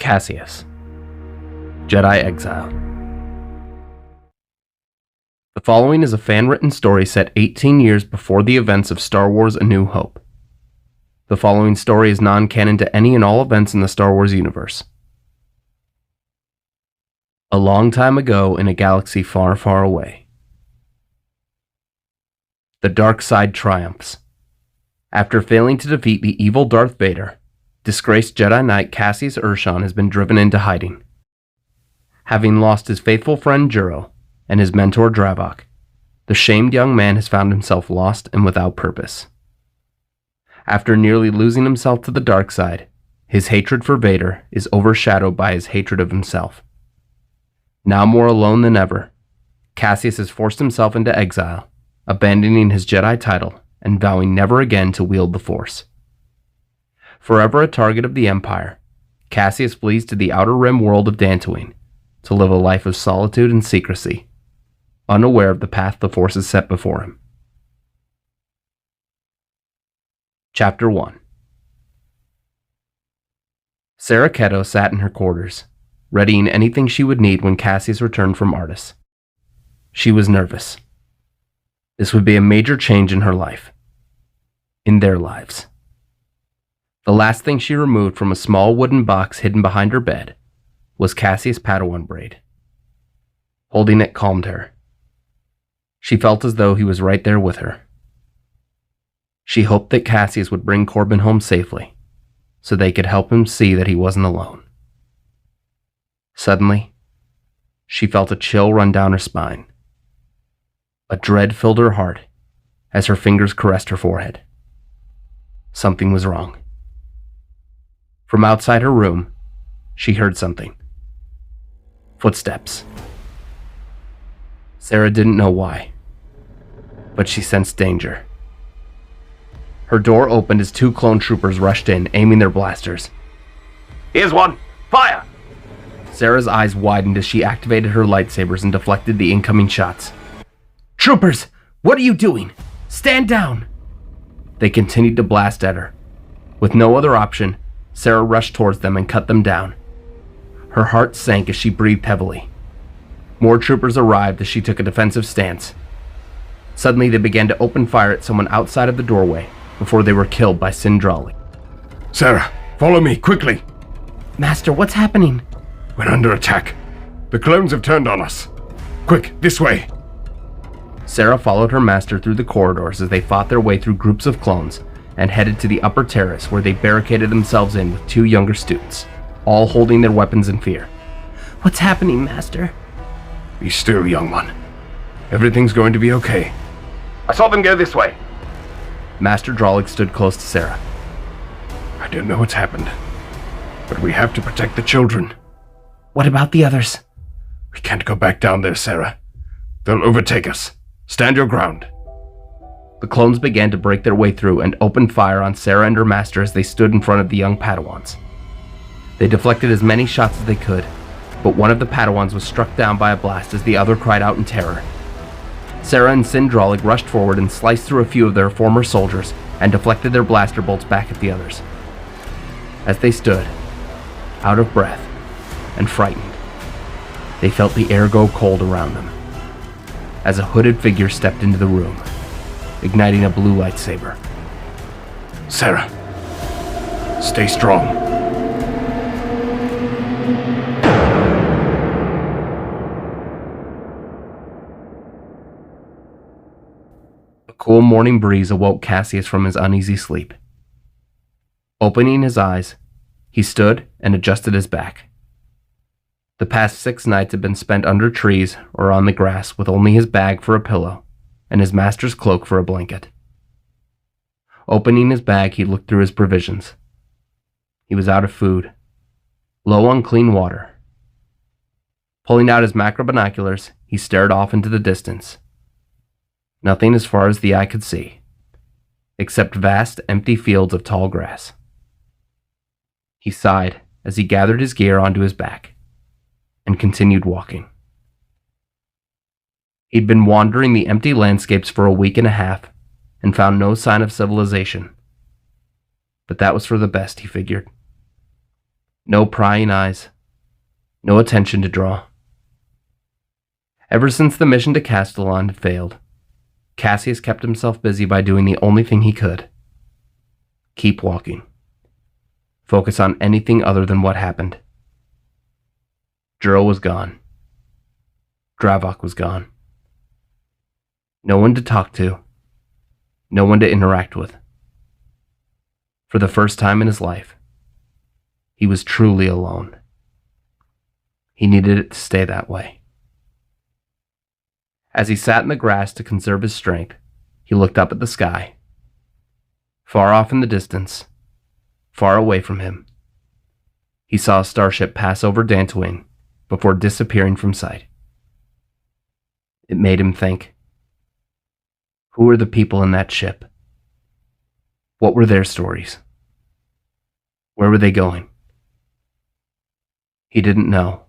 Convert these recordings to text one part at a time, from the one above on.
Caseus, Jedi Exile. The following is a fan-written story set 18 years before the events of Star Wars: A New Hope. The following story is non-canon to any and all events in the Star Wars universe. A long time ago in a galaxy far, far away. The dark side triumphs. After failing to defeat the evil Darth Vader, disgraced Jedi Knight Cassius Urshan has been driven into hiding. Having lost his faithful friend Juro and his mentor Dravok, the shamed young man has found himself lost and without purpose. After nearly losing himself to the dark side, his hatred for Vader is overshadowed by his hatred of himself. Now more alone than ever, Cassius has forced himself into exile, abandoning his Jedi title and vowing never again to wield the Force. Forever a target of the Empire, Cassius flees to the Outer Rim world of Dantooine to live a life of solitude and secrecy, unaware of the path the Force has set before him. Chapter 1. Sarah Ketto sat in her quarters, readying anything she would need when Cassius returned from Artus. She was nervous. This would be a major change in her life. In their lives. The last thing she removed from a small wooden box hidden behind her bed was Cassius' Padawan braid. Holding it calmed her. She felt as though he was right there with her. She hoped that Cassius would bring Corbin home safely, so they could help him see that he wasn't alone. Suddenly, she felt a chill run down her spine. A dread filled her heart as her fingers caressed her forehead. Something was wrong. From outside her room, she heard something. Footsteps. Sarah didn't know why, but she sensed danger. Her door opened as two clone troopers rushed in, aiming their blasters. "Here's one! Fire!" Sarah's eyes widened as she activated her lightsabers and deflected the incoming shots. "Troopers, what are you doing? Stand down!" They continued to blast at her. With no other option, Sarah rushed towards them and cut them down. Her heart sank as she breathed heavily. More troopers arrived as she took a defensive stance. Suddenly they began to open fire at someone outside of the doorway before they were killed by Sindrali. "Sarah, follow me, quickly!" "Master, what's happening?" "We're under attack. The clones have turned on us. Quick, this way!" Sarah followed her master through the corridors as they fought their way through groups of clones and headed to the upper terrace where they barricaded themselves in with two younger students, all holding their weapons in fear. "What's happening, Master?" Be still, young one. Everything's going to be okay. I saw them go this way. Master Drolig stood close to Sarah. I don't know what's happened, but we have to protect the children. "What about the others?" We can't go back down there, Sarah. They'll overtake us. Stand your ground. The clones began to break their way through and opened fire on Sarah and her master as they stood in front of the young Padawans. They deflected as many shots as they could, but one of the Padawans was struck down by a blast as the other cried out in terror. Sarah and Sindralig rushed forward and sliced through a few of their former soldiers and deflected their blaster bolts back at the others. As they stood, out of breath and frightened, they felt the air go cold around them as a hooded figure stepped into the room, igniting a blue lightsaber. Sarah, stay strong. A cool morning breeze awoke Cassius from his uneasy sleep. Opening his eyes, he stood and adjusted his back. The past 6 nights had been spent under trees or on the grass with only his bag for a pillow and his master's cloak for a blanket. Opening his bag, he looked through his provisions. He was out of food, low on clean water. Pulling out his macro binoculars, he stared off into the distance. Nothing as far as the eye could see, except vast, empty fields of tall grass. He sighed as he gathered his gear onto his back and continued walking. He'd been wandering the empty landscapes for a week and a half and found no sign of civilization. But that was for the best, he figured. No prying eyes. No attention to draw. Ever since the mission to Castellon had failed, Caseus kept himself busy by doing the only thing he could. Keep walking. Focus on anything other than what happened. Juro was gone. Dravok was gone. No one to talk to. No one to interact with. For the first time in his life, he was truly alone. He needed it to stay that way. As he sat in the grass to conserve his strength, he looked up at the sky. Far off in the distance, far away from him, he saw a starship pass over Dantooine before disappearing from sight. It made him think. Who were the people in that ship? What were their stories? Where were they going? He didn't know.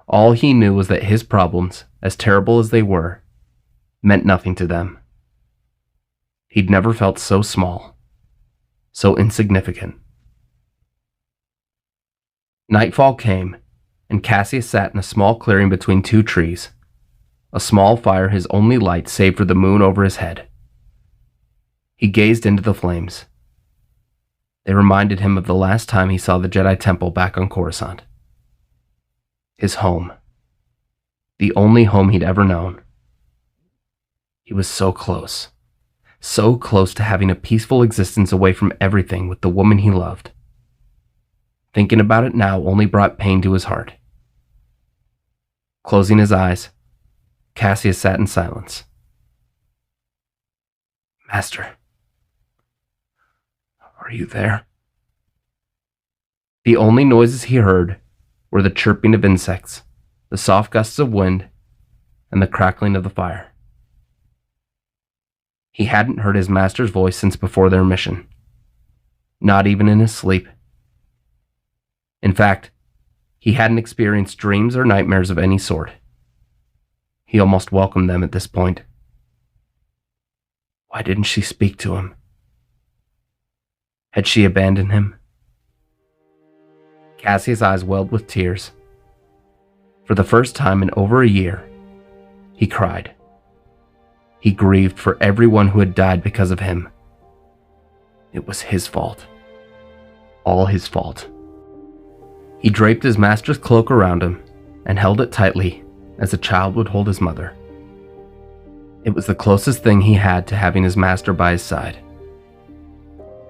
All he knew was that his problems, as terrible as they were, meant nothing to them. He'd never felt so small, so insignificant. Nightfall came, and Caseus sat in a small clearing between two trees, a small fire his only light save for the moon over his head. He gazed into the flames. They reminded him of the last time he saw the Jedi Temple back on Coruscant. His home. The only home he'd ever known. He was so close to having a peaceful existence away from everything with the woman he loved. Thinking about it now only brought pain to his heart. Closing his eyes, Caseus sat in silence. Master, are you there? The only noises he heard were the chirping of insects, the soft gusts of wind, and the crackling of the fire. He hadn't heard his master's voice since before their mission, not even in his sleep. In fact, he hadn't experienced dreams or nightmares of any sort. He almost welcomed them at this point. Why didn't she speak to him? Had she abandoned him? Cassie's eyes welled with tears. For the first time in over a year, he cried. He grieved for everyone who had died because of him. It was his fault. All his fault. He draped his master's cloak around him and held it tightly as a child would hold his mother. It was the closest thing he had to having his master by his side.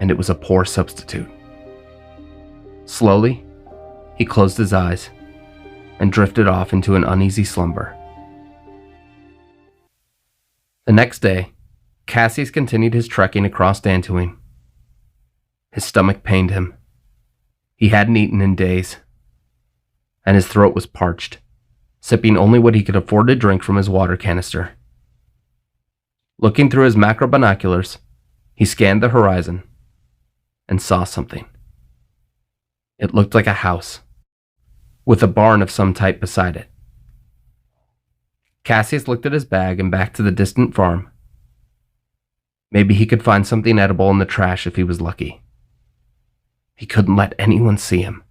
And it was a poor substitute. Slowly, he closed his eyes and drifted off into an uneasy slumber. The next day, Caseus continued his trekking across Dantooine. His stomach pained him. He hadn't eaten in days, and his throat was parched, sipping only what he could afford to drink from his water canister. Looking through his macro binoculars, he scanned the horizon and saw something. It looked like a house, with a barn of some type beside it. Caseus looked at his bag and back to the distant farm. Maybe he could find something edible in the trash if he was lucky. He couldn't let anyone see him.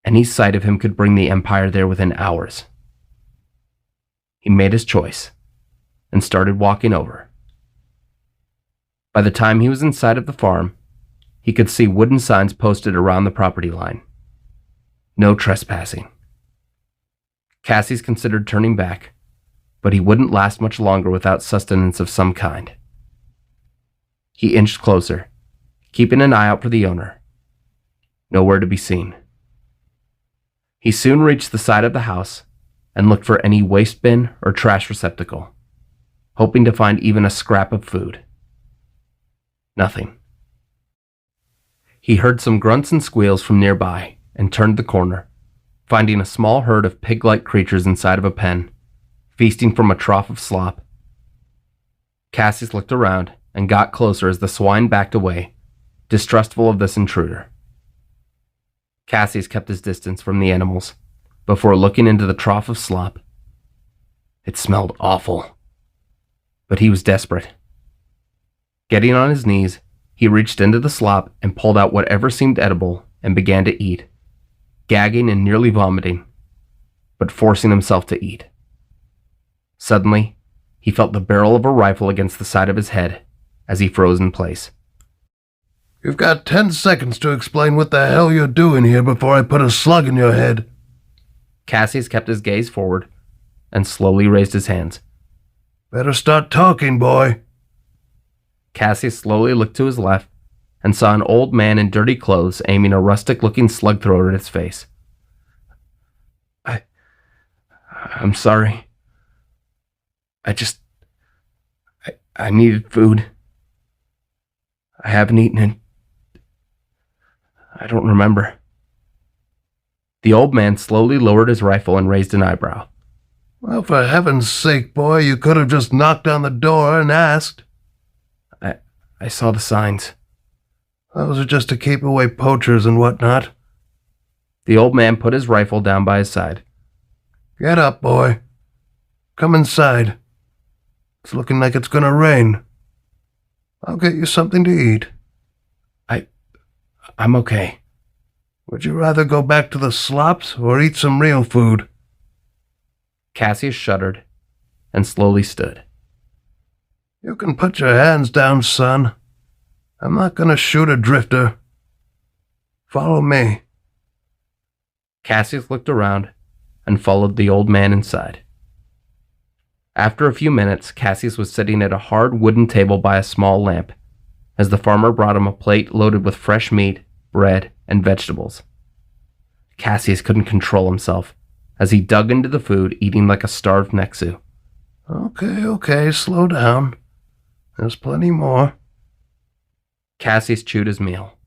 Any sight of him could bring the Empire there within hours. He made his choice and started walking over. By the time he was inside of the farm, he could see wooden signs posted around the property line. No trespassing. Caseus considered turning back, but he wouldn't last much longer without sustenance of some kind. He inched closer, keeping an eye out for the owner. Nowhere to be seen. He soon reached the side of the house and looked for any waste bin or trash receptacle, hoping to find even a scrap of food. Nothing. He heard some grunts and squeals from nearby and turned the corner, finding a small herd of pig-like creatures inside of a pen, feasting from a trough of slop. Caseus looked around and got closer as the swine backed away, distrustful of this intruder. Caseus kept his distance from the animals before looking into the trough of slop. It smelled awful, but he was desperate. Getting on his knees, he reached into the slop and pulled out whatever seemed edible and began to eat, gagging and nearly vomiting, but forcing himself to eat. Suddenly, he felt the barrel of a rifle against the side of his head as he froze in place. You've got 10 seconds to explain what the hell you're doing here before I put a slug in your head. Caseus kept his gaze forward and slowly raised his hands. Better start talking, boy. Caseus slowly looked to his left and saw an old man in dirty clothes aiming a rustic-looking slug thrower at his face. I'm sorry. I needed food. I haven't eaten it. I don't remember. The old man slowly lowered his rifle and raised an eyebrow. Well, for heaven's sake, boy, you could have just knocked on the door and asked. I saw the signs. Those are just to keep away poachers and whatnot. The old man put his rifle down by his side. Get up, boy. Come inside. It's looking like it's gonna rain. I'll get you something to eat. I'm okay. Would you rather go back to the slops or eat some real food? Caseus shuddered and slowly stood. You can put your hands down, son. I'm not gonna shoot a drifter. Follow me. Caseus looked around and followed the old man inside. After a few minutes, Caseus was sitting at a hard wooden table by a small lamp, as the farmer brought him a plate loaded with fresh meat, bread, and vegetables. Caseus couldn't control himself as he dug into the food, eating like a starved Nexu. Okay, slow down. There's plenty more. Caseus chewed his meal.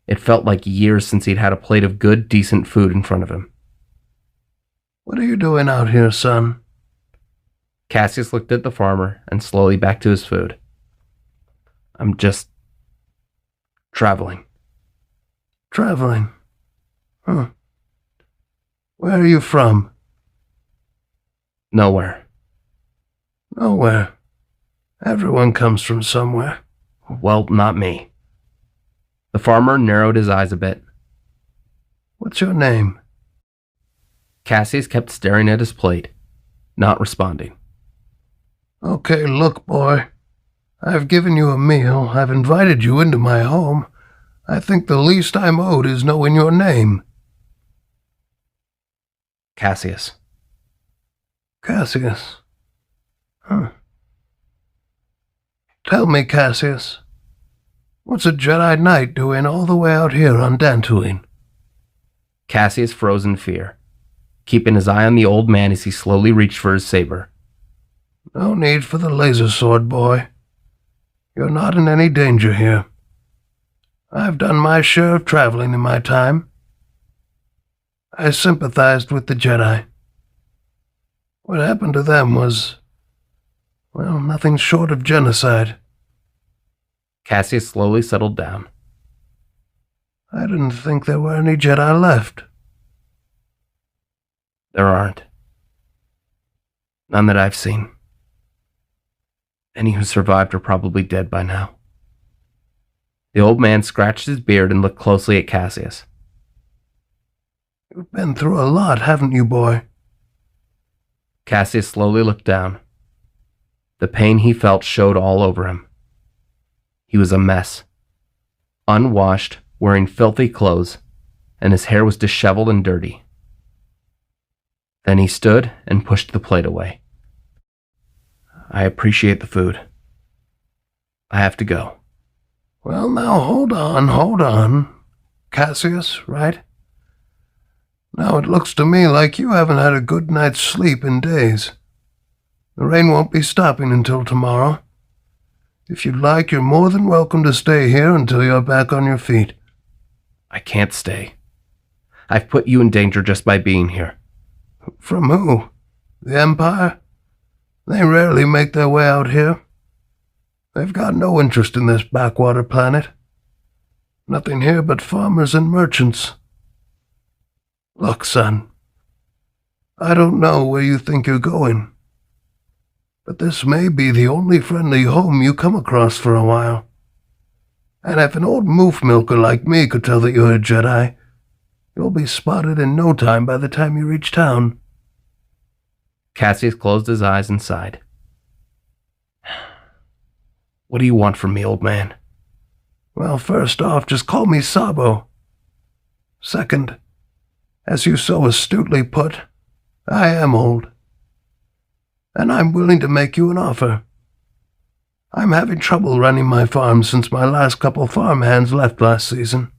It felt like years since he'd had a plate of good, decent food in front of him. What are you doing out here, son? Caseus looked at the farmer and slowly back to his food. I'm just traveling. Traveling? Huh. Where are you from? Nowhere. Nowhere. Everyone comes from somewhere. Well, not me. The farmer narrowed his eyes a bit. What's your name? Caseus kept staring at his plate, not responding. Okay, look, boy. I've given you a meal. I've invited you into my home. I think the least I'm owed is knowing your name. Caseus. Caseus. Huh. Tell me, Caseus, what's a Jedi Knight doing all the way out here on Dantooine? Caseus froze in fear, keeping his eye on the old man as he slowly reached for his saber. No need for the laser sword, boy. You're not in any danger here. I've done my share of traveling in my time. I sympathized with the Jedi. What happened to them was, well, nothing short of genocide. Caseus slowly settled down. I didn't think there were any Jedi left. There aren't. None that I've seen. Any who survived are probably dead by now. The old man scratched his beard and looked closely at Caseus. You've been through a lot, haven't you, boy? Caseus slowly looked down. The pain he felt showed all over him. He was a mess. Unwashed, wearing filthy clothes, and his hair was disheveled and dirty. Then he stood and pushed the plate away. I appreciate the food. I have to go. Well, now, hold on. Caseus, right? Now it looks to me like you haven't had a good night's sleep in days. The rain won't be stopping until tomorrow. If you'd like, you're more than welcome to stay here until you're back on your feet. I can't stay. I've put you in danger just by being here. From who? The Empire? They rarely make their way out here. They've got no interest in this backwater planet. Nothing here but farmers and merchants. Look, son, I don't know where you think you're going, but this may be the only friendly home you come across for a while. And if an old moof milker like me could tell that you're a Jedi, you'll be spotted in no time by the time you reach town. Cassius closed his eyes and sighed. What do you want from me, old man? Well, first off, just call me Sabo. Second, as you so astutely put, I am old. And I'm willing to make you an offer. I'm having trouble running my farm since my last couple farmhands left last season.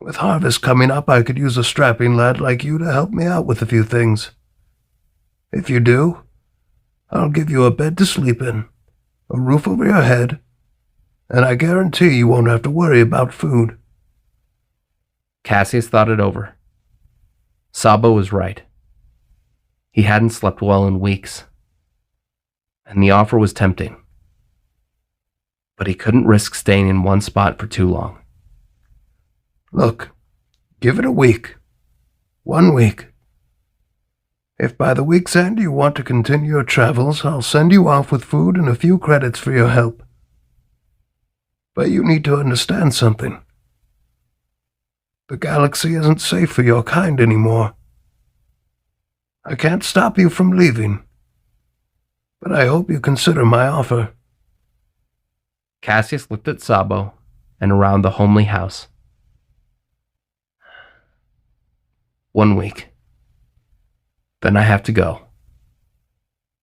With harvest coming up, I could use a strapping lad like you to help me out with a few things. If you do, I'll give you a bed to sleep in, a roof over your head, and I guarantee you won't have to worry about food. Cassius thought it over. Sabo was right. He hadn't slept well in weeks, and the offer was tempting. But he couldn't risk staying in one spot for too long. Look, give it a week. 1 week. If by the week's end you want to continue your travels, I'll send you off with food and a few credits for your help. But you need to understand something. The galaxy isn't safe for your kind anymore. I can't stop you from leaving, but I hope you consider my offer. Cassius looked at Sabo and around the homely house. 1 week. Then I have to go.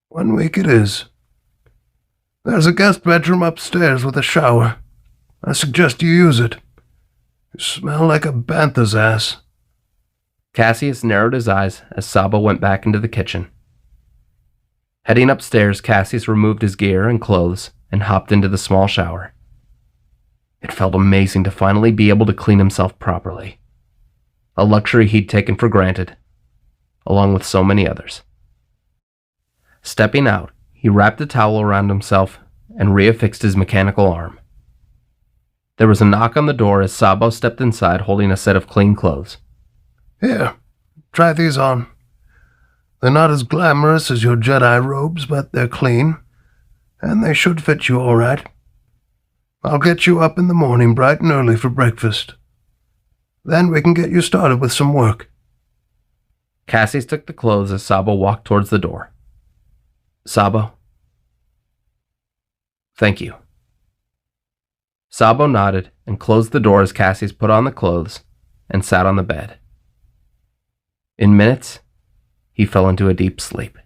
1 week it is. There's a guest bedroom upstairs with a shower. I suggest you use it. You smell like a bantha's ass. Cassius narrowed his eyes as Sabo went back into the kitchen. Heading upstairs, Cassius removed his gear and clothes and hopped into the small shower. It felt amazing to finally be able to clean himself properly, a luxury he'd taken for granted, along with so many others. Stepping out, he wrapped a towel around himself and reaffixed his mechanical arm. There was a knock on the door as Sabo stepped inside holding a set of clean clothes. Here, try these on. They're not as glamorous as your Jedi robes, but they're clean, and they should fit you all right. I'll get you up in the morning bright and early for breakfast. Then we can get you started with some work. Cassius took the clothes as Sabo walked towards the door. Sabo? Thank you. Sabo nodded and closed the door as Cassius put on the clothes and sat on the bed. In minutes, he fell into a deep sleep.